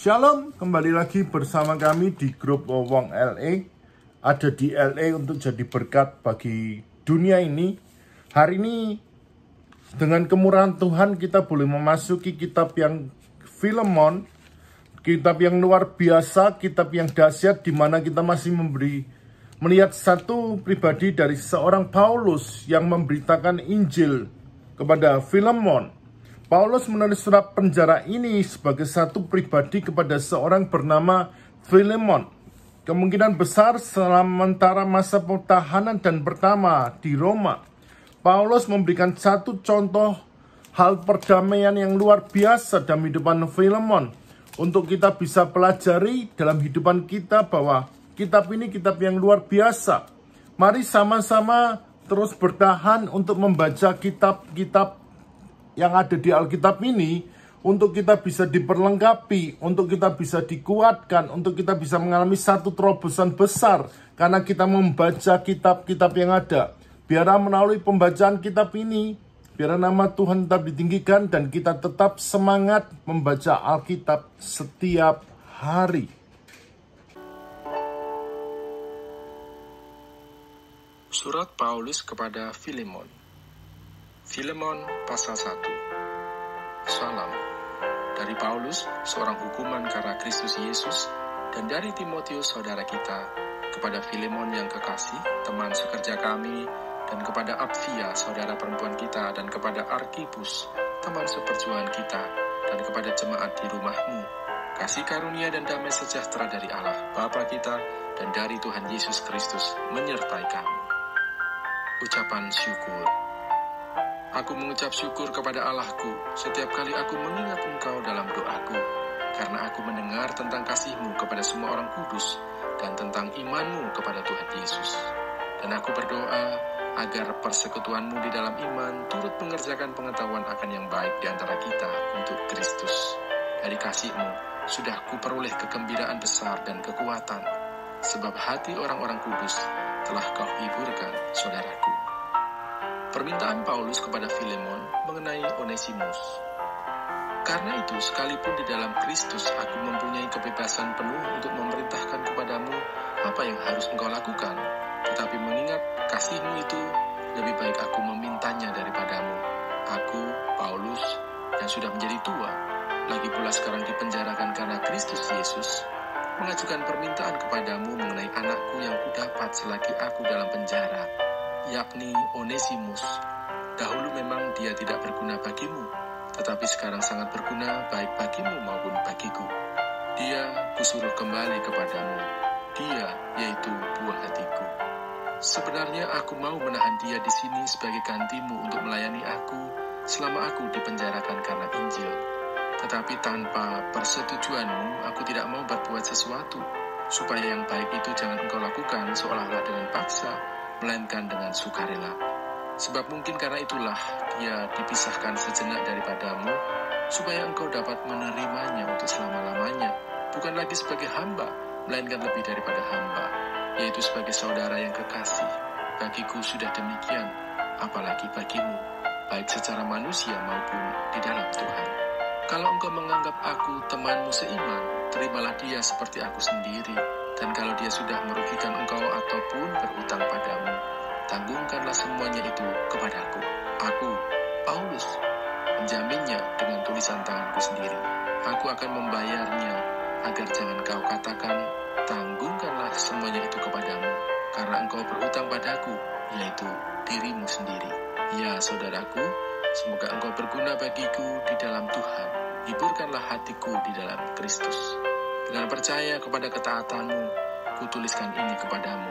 Shalom, kembali lagi bersama kami di grup Wong LA. Ada di LA untuk jadi berkat bagi dunia ini. Hari ini dengan kemurahan Tuhan kita boleh memasuki kitab yang Filemon, kitab yang luar biasa, kitab yang dahsyat, di mana kita masih melihat satu pribadi dari seorang Paulus yang memberitakan Injil kepada Filemon. Paulus menulis surat penjara ini sebagai satu pribadi kepada seorang bernama Filemon. Kemungkinan besar sementara masa pertahanan dan pertama di Roma, Paulus memberikan satu contoh hal perdamaian yang luar biasa dalam hidupan Filemon, untuk kita bisa pelajari dalam hidupan kita bahwa kitab ini kitab yang luar biasa. Mari sama-sama terus bertahan untuk membaca kitab-kitab yang ada di Alkitab ini, untuk kita bisa diperlengkapi, untuk kita bisa dikuatkan, untuk kita bisa mengalami satu terobosan besar karena kita membaca kitab-kitab yang ada. Biarlah melalui pembacaan kitab ini, biar nama Tuhan tetap ditinggikan dan kita tetap semangat membaca Alkitab setiap hari. Surat Paulus kepada Filemon. Filemon pasal 1. Salam dari Paulus, seorang hukuman karena Kristus Yesus, dan dari Timotius saudara kita, kepada Filemon yang kekasih, teman sekerja kami, dan kepada Apfia saudara perempuan kita, dan kepada Arkipus, teman seperjuangan kita, dan kepada jemaat di rumahmu. Kasih karunia dan damai sejahtera dari Allah Bapa kita dan dari Tuhan Yesus Kristus menyertai kamu. Ucapan syukur. Aku mengucap syukur kepada Allahku setiap kali aku mengingat Engkau dalam doaku, karena aku mendengar tentang kasih-Mu kepada semua orang kudus dan tentang iman-Mu kepada Tuhan Yesus. Dan aku berdoa agar persekutuan-Mu di dalam iman turut mengerjakan pengetahuan akan yang baik di antara kita untuk Kristus. Dari kasih-Mu sudah kuperoleh kegembiraan besar dan kekuatan, sebab hati orang-orang kudus telah Kau hiburkan, saudaraku. Permintaan Paulus kepada Filemon mengenai Onesimus. Karena itu, sekalipun di dalam Kristus aku mempunyai kebebasan penuh untuk memerintahkan kepadamu apa yang harus engkau lakukan, tetapi mengingat kasih-Mu itu, lebih baik aku memintanya daripadamu. Aku, Paulus, yang sudah menjadi tua, lagi pula sekarang dipenjarakan karena Kristus Yesus, mengajukan permintaan kepadamu mengenai anakku yang kudapat selagi aku dalam penjara, yakni Onesimus. Dahulu memang dia tidak berguna bagimu, tetapi sekarang sangat berguna baik bagimu maupun bagiku. Dia kusuruh kembali kepadamu. Dia yaitu buah hatiku. Sebenarnya aku mau menahan dia di sini sebagai gantimu untuk melayani aku selama aku dipenjarakan karena Injil. Tetapi tanpa persetujuanmu aku tidak mau berbuat sesuatu, supaya yang baik itu jangan engkau lakukan seolah-olah dengan paksa, melainkan dengan sukarela. Sebab mungkin karena itulah dia dipisahkan sejenak daripadamu, supaya engkau dapat menerimanya untuk selama-lamanya, bukan lagi sebagai hamba, melainkan lebih daripada hamba, yaitu sebagai saudara yang kekasih. Bagiku sudah demikian, apalagi bagimu, baik secara manusia maupun di dalam Tuhan. Kalau engkau menganggap aku temanmu seiman, terimalah dia seperti aku sendiri. Dan kalau dia sudah merugikan engkau ataupun berhutang padamu, tanggungkanlah semuanya itu kepadaku. Aku, Paulus, menjaminnya dengan tulisan tanganku sendiri. Aku akan membayarnya, agar jangan kau katakan, tanggungkanlah semuanya itu kepadamu, karena engkau berhutang padaku, yaitu dirimu sendiri. Ya, saudaraku, semoga engkau berguna bagiku di dalam Tuhan. Hiburkanlah hatiku di dalam Kristus. Dengan percaya kepada ketaatanmu, kutuliskan ini kepadamu.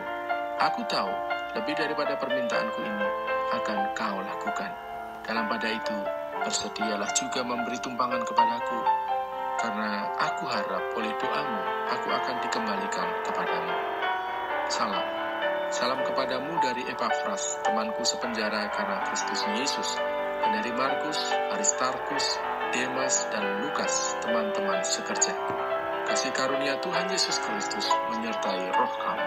Aku tahu, lebih daripada permintaanku ini, akan kau lakukan. Dalam pada itu, bersedialah juga memberi tumpangan kepadaku, karena aku harap oleh doamu, aku akan dikembalikan kepadamu. Salam. Salam kepadamu dari Epafras, temanku sepenjara karena Kristus Yesus, dan dari Markus, Aristarkus, Demas, dan Lukas, teman-teman sekerjaku. Kasih karunia Tuhan Yesus Kristus menyertai roh kamu.